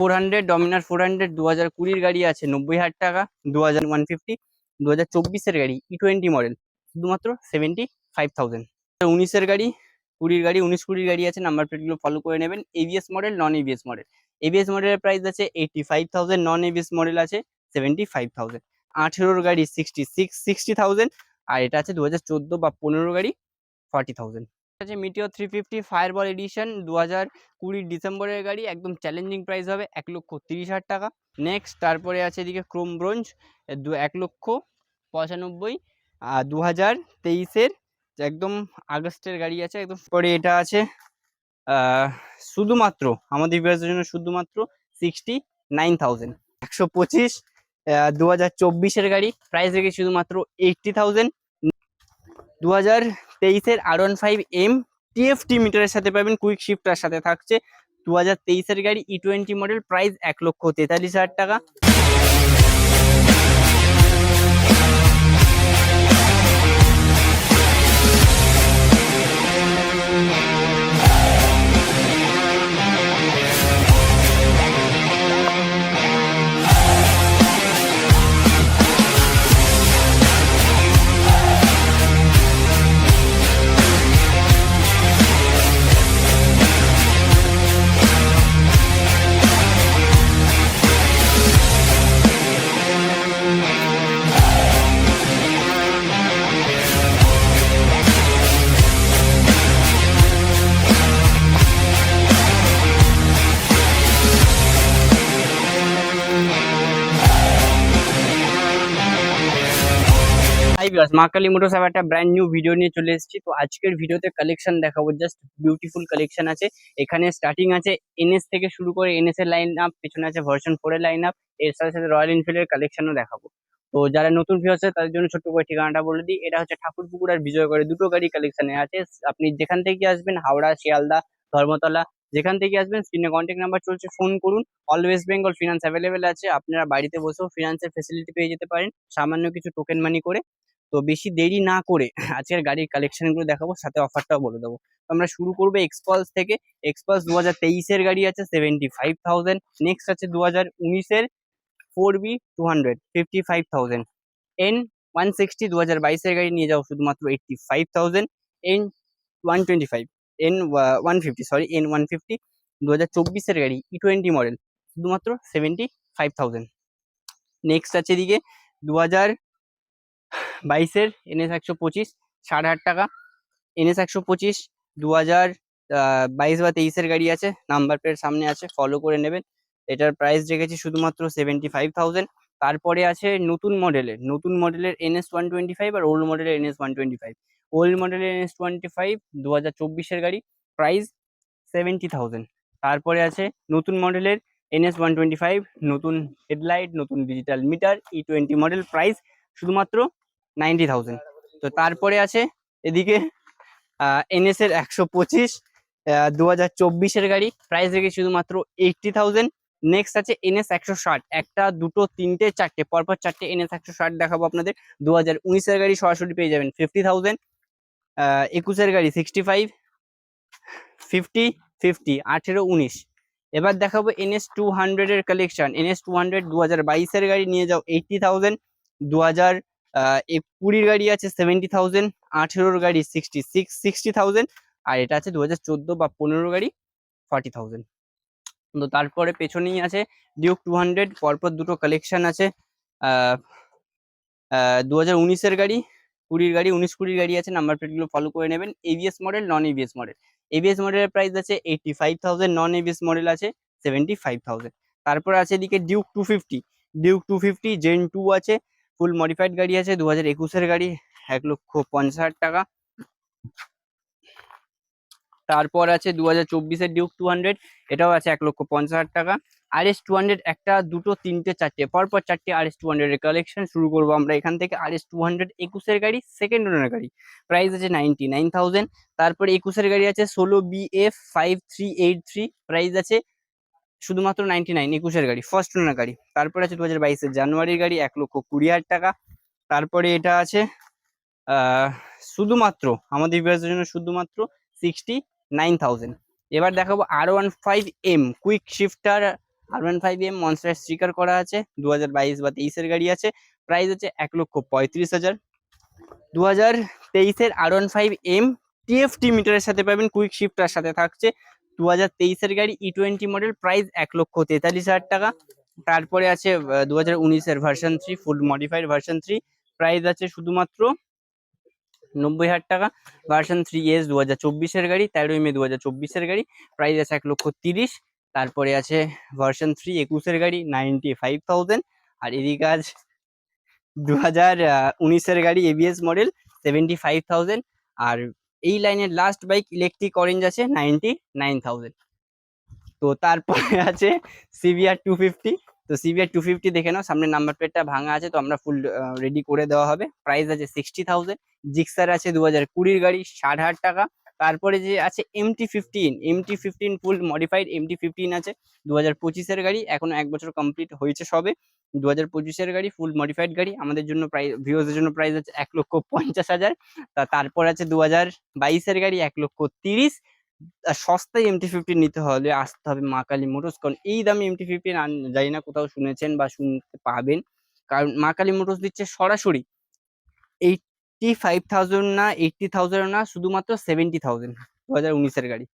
400 ডমিনার 400 2020 গাড়ি আছে 90,000 টাকা। 2150 2024 গাড়ি E20 মডেল শুধুমাত্র 75,000। 19 গাড়ি 20 গাড়ি 19-20 গাড়ি আছে, নাম্বার প্লেটগুলো ফলো করে নেবেন। ABS model, non ABS model. ABS মডেলের প্রাইস আছে 85,000, নন এবিএস মডেল আছে 75,000। 18 গাড়ি 60,000 আর এটা আছে 2014 বা 15 গাড়ি 40,000। আছে মিটিওর 350 ফায়ারবল এডিশন 2020 ডিসেম্বরের গাড়ি, একদম চ্যালেঞ্জিং প্রাইস হবে 1,30,000 টাকা। নেক্সট তারপরে আছে এদিকে ক্রোম ব্রোঞ্জ 1,95,000 2023 একদম আগস্টের গাড়ি আছে একদম। পরে এটা আছে শুধুমাত্র আমাদের ভিউয়ার্সদের জন্য শুধুমাত্র 69,000। 125 2024 গাড়ি, প্রাইস রেখে শুধুমাত্র 80,000। 2023 R15M TFT মিটারের সাথে পাবেন, কুইক শিফটার সাথে থাকছে। 2023 গাড়ি E20 মডেল, প্রাইস 1,43,000 টাকা। মা কালী মোটরস একটা ব্র্যান্ড নিউ ভিডিও নিয়ে চলে এসেছি। তো আজকের ভিডিওতে কালেকশন দেখাবো, জাস্ট বিউটিফুল কালেকশন আছে। এখানে স্টার্টিং আছে এনএস থেকে শুরু করে এনএস এর লাইন আপ, পেছনে আছে ভার্সন 4 এর লাইন আপ, এর সাথে সাথে রয়্যাল এনফিল্ডের কালেকশনও দেখাবো। তো যারা নতুন ভিউ আছে তাদের জন্য ছোট্ট করে ঠিকানাটা বলে দিই, এটা হচ্ছে ঠাকুরপুকুর আর বিজয়গড়ে দুটো গাড়ি কালেকশনে আছে। আপনি যেখান থেকে আসবেন, হাওড়া, শিয়ালদা, ধর্মতলা, যেখান থেকে আসবেন স্ক্রিনে কন্ট্যাক্ট নাম্বার চলছে, ফোন করুন। All West Bengal finance available আছে, আপনারা বাড়িতে বসেও ফিনান্সের ফেসিলিটি পেয়ে যেতে পারেন সামান্য কিছু টোকেন মানি করে। তো বেশি দেরি না করে আজকের গাড়ির কালেকশন গুলো দেখাবো, সাথে অফারটাও বলে দেবো। তো আমরা শুরু করবো এক্সপালস থেকে। এক্সপালস 2023 গাড়ি আছে 75,000। নেক্সট আছে 2019 4B 200 55,000। N160 2022 গাড়ি নিয়ে যাও শুধুমাত্র 85,000। N125 N150 সরি N150 2024 গাড়ি E20 মডেল শুধুমাত্র 75,000। নেক্সট আছে এদিকে 2022 NS 125 60,000 টাকা। NS 125 2022 বা 23 গাড়ি আছে, নাম্বার প্লেট সামনে আছে, ফলো করে নেবেন। এটার প্রাইস রেখেছি শুধুমাত্র 75,000। তারপরে আছে নতুন মডেলের NS 125 আর ওল্ড মডেলের NS 125। ওল্ড মডেলের NS 125 2024 গাড়ি, প্রাইস 70,000। তারপরে আছে নতুন মডেলের NS 125, নতুন হেডলাইট, নতুন digital meter, E20 model, price শুধুমাত্র 90,000। তো তারপরে আছে এদিকে NS এর 125 2024 গাড়ি, প্রাইস রেখে শুধুমাত্র 80,000। নেক্সট আছে NS 160, একটা দুটো তিনটে চারটে পরপর চারটে NS 160 দেখাবো আপনাদের। 2019 গাড়ি সরাসরি পেয়ে যাবেন 50,000। 21 গাড়ি 65 50 50 18 19। এবার দেখাবো NS 200 এর কালেকশন। NS 200 2022 গাড়ি নিয়ে যাও 80,000। 2020 গাড়ি আছে 70,000। 18 গাড়ি 60,000 আর এটা আছে 2014 বা 15 গাড়ি 40,000। তো তারপরে পেছনেই আছে ডিউক 200, পরপর দুটো কালেকশন আছে। 2019 গাড়ি 20 গাড়ি 19-20 গাড়ি আছে, নাম্বার প্লেটগুলো ফলো করে নেবেন। ABS model, non ABS model. ABS মডেলের প্রাইস আছে 85,000, নন এবিএস মডেল আছে 75,000। তারপর আছে এদিকে ডিউক 250 জেন 2 আছে, ফুল মডিফাইড গাড়ি আছে 2021 গাড়ি 1,50,000 টাকা। তারপর আছে 2024 ডিউক 200, এটাও আছে 1,50,000 টাকা। RS 200 একটা দুটো তিনটে চারটে পরপর চারটে RS 200 এর কালেকশন শুরু করবো আমরা এখান থেকে। RS 200 21 গাড়ি, সেকেন্ড ওনার গাড়ি, প্রাইস আছে 99,000। তারপরে 21 গাড়ি আছে 16BF 5383, প্রাইস আছে শুধুমাত্র 99। 21 গাড়ি ফার্স্ট ওনার গাড়ি। তারপরে আছে 2022 জানুয়ারির গাড়ি 1,20,000 টাকা। তারপরে এটা আছে শুধুমাত্র আমাদের ভিউয়ারদের জন্য শুধুমাত্র 69,000। এবার দেখাবো R15M quick shifter R15M monster sticker করা আছে, 2022 বা 23-এর গাড়ি আছে, প্রাইস হচ্ছে 1,35,000। 2023-এর R15M TFT মিটারের সাথে পাবেন, কুইক শিফটার সাথে থাকছে, 2023-এর গাড়ি E20 মডেল, প্রাইস 1,43,000 টাকা। তারপরে আছে 2019-এর ভার্সন 3 ফুল মডিফাইড ভার্সন 3, প্রাইস আছে শুধুমাত্র 90,000 টাকা। ভার্সন 3S 2024-এর গাড়ি, 13 মে 2024-এর গাড়ি, প্রাইস আছে 1,30,000। তারপরে আছে ভার্সন 3 21-এর গাড়ি 95,000। আর এদিকে আজ 2019-এর গাড়ি ABS মডেল 75,000। আর এই লাইনের লাস্ট বাইক ইলেকট্রিক অরেঞ্জ আছে 99,000। তো তারপরে আছে CBR 250। তো CBR 250 দেখে নাও, সামনে নাম্বার প্লেটটা ভাঙা আছে, তো আমরা ফুল রেডি করে দেওয়া হবে, প্রাইস আছে 60,000। জিক্সার আছে 2020-এর গাড়ি 60,000 টাকা। তারপরে যে আছে MT15 ফুল মডিফাইড MT15 আছে, 2025-এর গাড়ি, এখনো 1 বছর কমপ্লিট হয়েছে সবে, 2025-এর গাড়ি ফুল মডিফাইড গাড়ি, আমাদের জন্য প্রাইস, ভিউয়ার্সদের জন্য প্রাইস আছে 1,50,000। তারপর আছে 2022-এর গাড়ি 1,30,000। সস্তায় MT15 নিতে হলে আসতে হবে মা কালী মোটরস, কারণ এই দামে MT15 জানি না কোথাও শুনেছেন বা শুনতে পাবেন, কারণ মা কালী মোটরস দিচ্ছে সরাসরি 85,000 না 80,000 না, শুধুমাত্র 70,000, 2019-এর গাড়ি।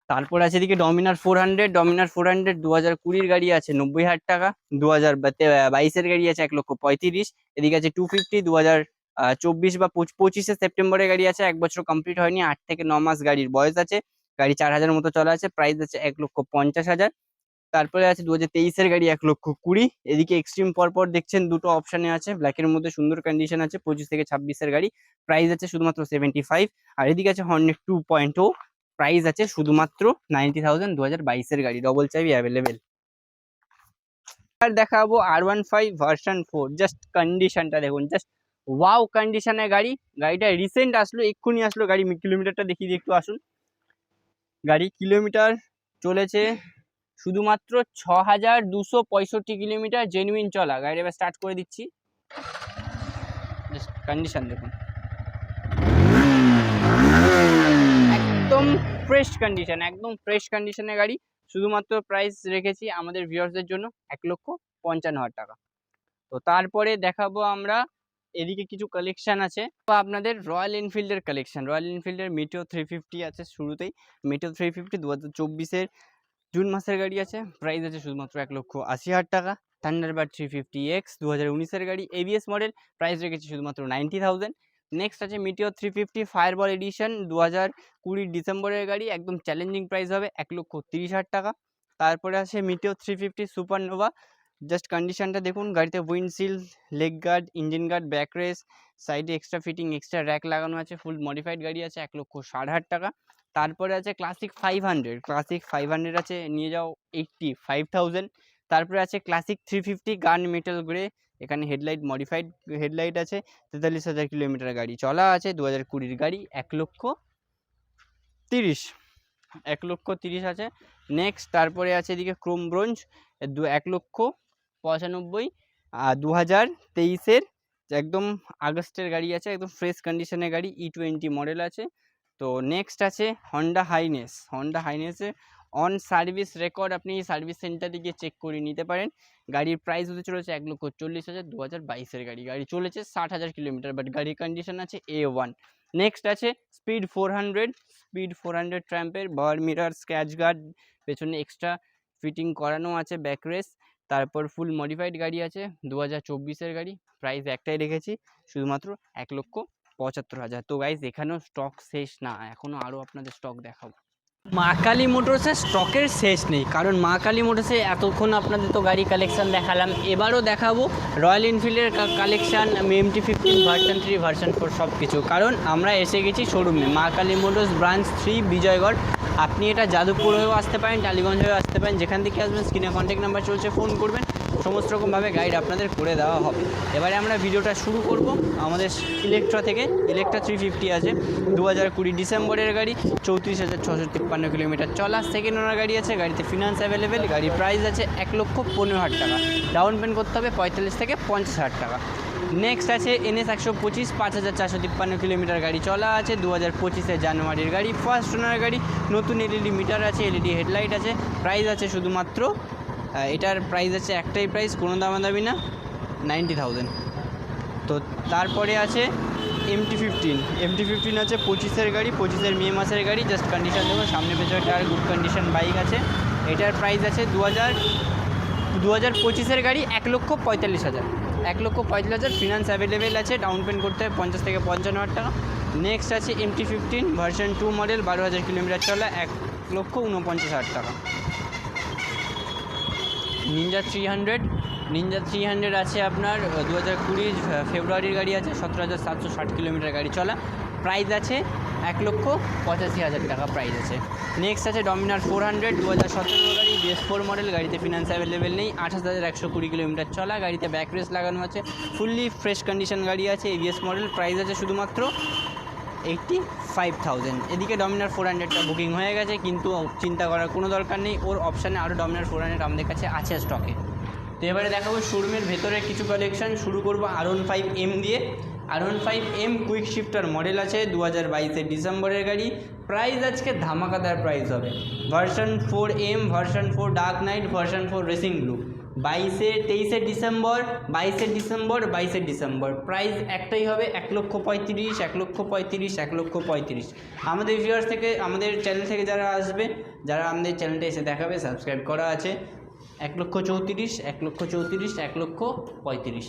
তারপর আছে এদিকে ডমিনার 400 2020-এর গাড়ি আছে 90,000 টাকা, 2022-এর গাড়ি আছে 1,35,000। এদিকে আছে 250 2024 বা 25-এ সেপ্টেম্বরের গাড়ি আছে, 1 বছর কমপ্লিট হয়নি, 8 থেকে 9 মাস গাড়ির বয়স আছে, গাড়ি 4,000 মতো চলা আছে, প্রাইস আছে 1,50,000। তারপরে আছে 2023-এর গাড়ি 1,20,000। এদিকে এক্সট্রিম পরপর দেখছেন দুটো অপশনে আছে, ব্ল্যাকের মধ্যে সুন্দর কন্ডিশন আছে, 25 থেকে 26-এর গাড়ি, প্রাইস আছে শুধুমাত্র 75। আর এদিকে আছে হর্নেট 2.0, প্রাইস আছে শুধুমাত্র 90,000, 2022-এর গাড়ি, ডবল চাবি অ্যাভেলেবেল। আর দেখাবো R15 ভার্সন 4, জাস্ট কন্ডিশনটা দেখুন, জাস্ট ওয়াও কন্ডিশনের গাড়ি। গাড়িটা রিসেন্ট আসলো, এক্ষুনি আসলো গাড়ি, কিলোমিটারটা দেখিয়ে দিয়ে একটু আসুন। গাড়ি কিলোমিটার চলেছে শুধুমাত্র 6,265 কিলোমিটার জেনুইন চলা। গাড়ি এবার স্টার্ট করে দিচ্ছি, জাস্ট কন্ডিশন দেখুন, একদম ফ্রেশ কন্ডিশন, একদম ফ্রেশ কন্ডিশনের গাড়ি। শুধুমাত্র প্রাইস রেখেছি আমাদের ভিউয়ার্সদের জন্য 1,55,000 টাকা। তো তারপরে দেখাবো আমরা এদিকে কিছু কালেকশন আছে, তো আপনাদের রয়্যাল এনফিল্ডের কালেকশন। রয়্যাল এনফিল্ডের মিটিও 350 আছে শুরুতেই, মিটিও 350 2024-এর জুন মাসের গাড়ি আছে, প্রাইস আছে শুধুমাত্র 1,80,000 টাকা। থান্ডারবার্ড 350X 2019-এর গাড়ি, ABS মডেল, প্রাইস রেখেছি শুধুমাত্র 90,000। নেক্সট আছে মিটিও 350 ফায়ারবল এডিশন 2020 ডিসেম্বরের গাড়ি, একদম চ্যালেঞ্জিং প্রাইস হবে 1,30,000 টাকা। তারপরে আছে মিটিও 350 সুপারনোভা, জাস্ট কন্ডিশনটা দেখুন, গাড়িতে windshield, leg guard, engine guard, backrest, সাইডে এক্সট্রা ফিটিং, এক্সট্রা র্যাক লাগানো আছে, ফুল মডিফাইড গাড়ি আছে, 1,60,000 টাকা। তারপরে আছে ক্লাসিক 500 আছে, নিয়ে যাও 85,000। তারপরে আছে ক্লাসিক 350 গান মেটাল গ্রে, এখানে হেডলাইট মডিফাইড হেডলাইট আছে, 43,000 কিলোমিটার গাড়ি চলা আছে, 2020-এর গাড়ি, 1,30,000 আছে। নেক্সট তারপরে আছে এদিকে ক্রোম ব্রোঞ্জ 1,95,000, 2023-এর একদম আগস্টের গাড়ি আছে, একদম ফ্রেশ কন্ডিশনের গাড়ি, E20 মডেল আছে। তো নেক্সট আছে হন্ডা হাইনেসে অন সার্ভিস রেকর্ড, আপনি সার্ভিস সেন্টারে গিয়ে চেক করে নিতে পারেন। গাড়ির প্রাইস হতে চলেছে 1,40,000, 2022-এর গাড়ি, গাড়ি চলেছে 60,000 কিলোমিটার, বাট গাড়ির কন্ডিশন আছে A1। নেক্সট আছে স্পিড 400 ট্র্যাম্পের, বার মিরার, স্ক্র্যাচ গার্ড, পেছনে এক্সট্রা ফিটিং করানো আছে, ব্যাক রেস, তারপর ফুল মডিফাইড গাড়ি আছে, 2024-এর গাড়ি, প্রাইস একটাই রেখেছি শুধুমাত্র 1,75,000। তো গাইজ এখানেও স্টক শেষ না, এখনও আরও আপনাদের স্টক দেখাবো। মা কালী মোটরসের স্টকের শেষ নেই, কারণ মা কালী মোটরসে এতক্ষণ আপনাদের তো গাড়ি কালেকশন দেখালাম, এবারও দেখাবো রয়্যাল এনফিল্ডের কালেকশান, MT15 ভার্সন 3 ভার্সন 4 সব কিছু, কারণ আমরা এসে গেছি শোরুমে, মা কালী মোটরস ব্রাঞ্চ 3 বিজয়গড়। আপনি এটা যাদবপুর হয়েও আসতে পারেন, টালিগঞ্জ হয়েও আসতে পারেন, যেখান থেকে আসবেন স্ক্রিনে কন্ট্যাক্ট নাম্বার চলছে, ফোন করবেন, সমস্ত রকমভাবে গাইড আপনাদের করে দেওয়া হবে। এবারে আমরা ভিডিওটা শুরু করব আমাদের ইলেকট্রা থেকে। ইলেকট্রা 350 আছে, 2020 ডিসেম্বরের গাড়ি, 34,653 কিলোমিটার চলা, সেকেন্ড ওনার গাড়ি আছে, গাড়িতে ফিনান্স অ্যাভেলেবেল, গাড়ির প্রাইস আছে 1,15,000 টাকা। ডাউন পেমেন্ট করতে হবে 45 থেকে 50,000 টাকা। নেক্সট আছে NS 125, 5453 কিলোমিটার গাড়ি চলা আছে, 2025 জানুয়ারির গাড়ি, ফার্স্ট ওনার গাড়ি, নতুন LED মিটার আছে, LED হেডলাইট আছে। প্রাইস আছে শুধুমাত্র এটার প্রাইস আছে একটাই প্রাইস, কোনো দামাদামি না, 90,000। তো তারপরে আছে MT-15 আছে 25-এর গাড়ি, 25-এর মে মাসের গাড়ি। জাস্ট কন্ডিশন দেখুন, সামনে পেছনে টায়ার গুড কন্ডিশন বাইক আছে। এটার প্রাইস আছে 2025-এর গাড়ি 1,45,000, 1,45,000। ফিনান্স অ্যাভেলেবেল আছে, ডাউন পেমেন্ট করতে হবে 50 থেকে 55,000 টাকা। নেক্সট আছে MT-15 ভার্সন 2 মডেল, 12,000 কিলোমিটার চলা, 1,49,000 টাকা। নিনজা 300 আছে আপনার 2020 ফেব্রুয়ারির গাড়ি আছে, 17,760 কিলোমিটার গাড়ি চলা। প্রাইস আছে 1,85,000 টাকা প্রাইস আছে। নেক্সট আছে ডমিনার 400, 2017 গাড়ি, BS4 মডেল, গাড়িতে ফিনান্স অ্যাভেলেবেল নেই, 28,120 কিলোমিটার চলা, গাড়িতে ব্যাক রেস লাগানো আছে, ফুললি ফ্রেশ কন্ডিশন গাড়ি আছে, ABS মডেল। প্রাইস আছে শুধুমাত্র 85,000। এদিকে ডমিনার 400টা বুকিং হয়ে গেছে, কিন্তু চিন্তা করার কোনো দরকার নেই, ওর অপশানে আরও ডমিনার 400 আমাদের কাছে আছে স্টকে। তো এবারে দেখাবো শোরুমের ভেতরে কিছু কালেকশন। শুরু করবো R15M দিয়ে। R15M কুইক শিফটার মডেল আছে, 2022 ডিসেম্বরের গাড়ি। প্রাইস আজকে ধামাকাদার প্রাইস হবে। Version 4M, version 4 dark night, version 4 racing blue. 22 December. Price একটাই হবে, 1,35,000, 1,35,000, 1,35,000। আমাদের ভিউয়ার্স থেকে, আমাদের চ্যানেল থেকে যারা আসবে, যারা আমাদের চ্যানেলটা এসে দেখাবে, সাবস্ক্রাইব করা আছে, 1,34,000, 1,35,000, 1,35,000।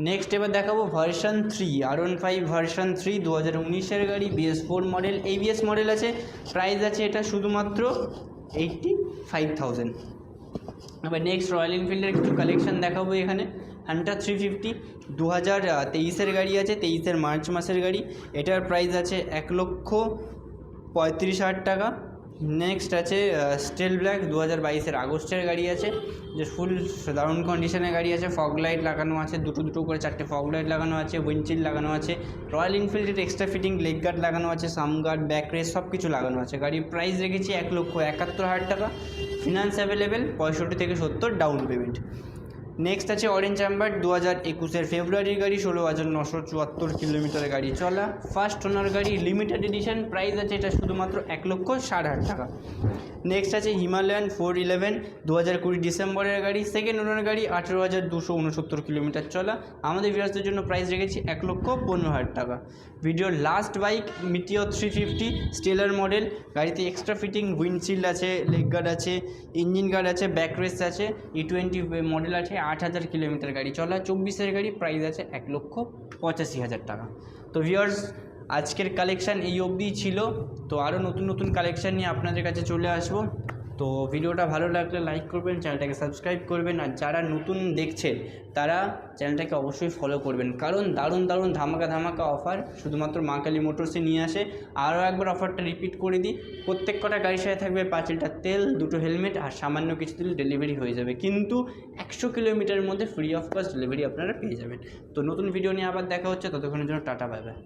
নেক্সট এবার দেখাবো ভার্সন 3, R15 ভার্সন 3, 2019-এর গাড়ি, BS4 মডেল, ABS মডেল আছে। প্রাইস আছে এটা শুধুমাত্র 85,000। এবার নেক্সট রয়্যাল এনফিল্ডের কিছু কালেকশন দেখাবো এখানে। হান্টার 350, 2023-এর গাড়ি আছে, 23-এর মার্চ মাসের গাড়ি। এটার প্রাইস আছে 1,35,000 টাকা। নেক্সট আছে স্টেল ব্ল্যাক, 2022-এর আগস্টের গাড়ি আছে, যে ফুল দারুণ কন্ডিশনের গাড়ি আছে। ফগ লাইট লাগানো আছে, দুটো করে 4টে ফগ লাইট লাগানো আছে, উইন্ডশিল্ড লাগানো আছে। রয়্যাল এনফিল্ডের এক্সট্রা ফিটিং লেগ গার্ড লাগানো আছে, সাম গার্ড, ব্যাক রেস সব কিছু লাগানো আছে। গাড়ির প্রাইস রেখেছি 1,71,000 টাকা। ফিনান্স অ্যাভেলেবেল, 65 থেকে 70 ডাউন পেমেন্ট। নেক্সট আছে অরেঞ্জ অ্যাম্বার, 2021-এর ফেব্রুয়ারির গাড়ি, 16,974 কিলোমিটারের গাড়ি চলা, ফার্স্ট ওনার গাড়ি, লিমিটেড এডিশন। প্রাইস আছে এটা শুধুমাত্র 1,60,000 টাকা। নেক্সট আছে হিমালয়ান 411, 2020 ডিসেম্বরের গাড়ি, সেকেন্ড ওনার গাড়ি, 18,269 কিলোমিটার চলা। আমাদের ভিউয়ার্সদের জন্য প্রাইস রেখেছি 1,15,000 টাকা। ভিডিওর last bike meteor 350 stellar model, গাড়িতে এক্সট্রা ফিটিং উইন্ডশিল্ড আছে, লেগ গার্ড আছে, ইঞ্জিন গার্ড আছে, ব্যাক রেস আছে, E20 মডেল আছে, 8,000 কিলোমিটার গাড়ি চলা, 24-এর গাড়ি। প্রাইস আছে 1,85,000 টাকা। তো ভিউয়ার্স, আজকের কালেকশান এই অবধিই ছিল। তো আরও নতুন কালেকশান নিয়ে আপনাদের কাছে চলে আসবো। তো ভিডিওটা ভালো লাগলে লাইক করবেন, চ্যানেলটাকে সাবস্ক্রাইব করবেন, আর যারা নতুন দেখছেন তারা চ্যানেলটাকে অবশ্যই ফলো করবেন, কারণ দারুণ ধামাকা অফার শুধুমাত্র মা কালী মোটরসে নিয়ে আসে। আরও একবার অফারটা রিপিট করে দিই, প্রত্যেক কটা গাড়ির সাথে থাকবে 5 লিটার তেল, 2টো হেলমেট, আর সামান্য কিছু দিলে ডেলিভারি হয়ে যাবে, কিন্তু 100 কিলোমিটারের মধ্যে ফ্রি অফ কস্ট ডেলিভারি আপনারা পেয়ে যাবেন। তো নতুন ভিডিও নিয়ে আবার দেখা হচ্ছে, ততক্ষণের জন্য টাটা, বাই বাই।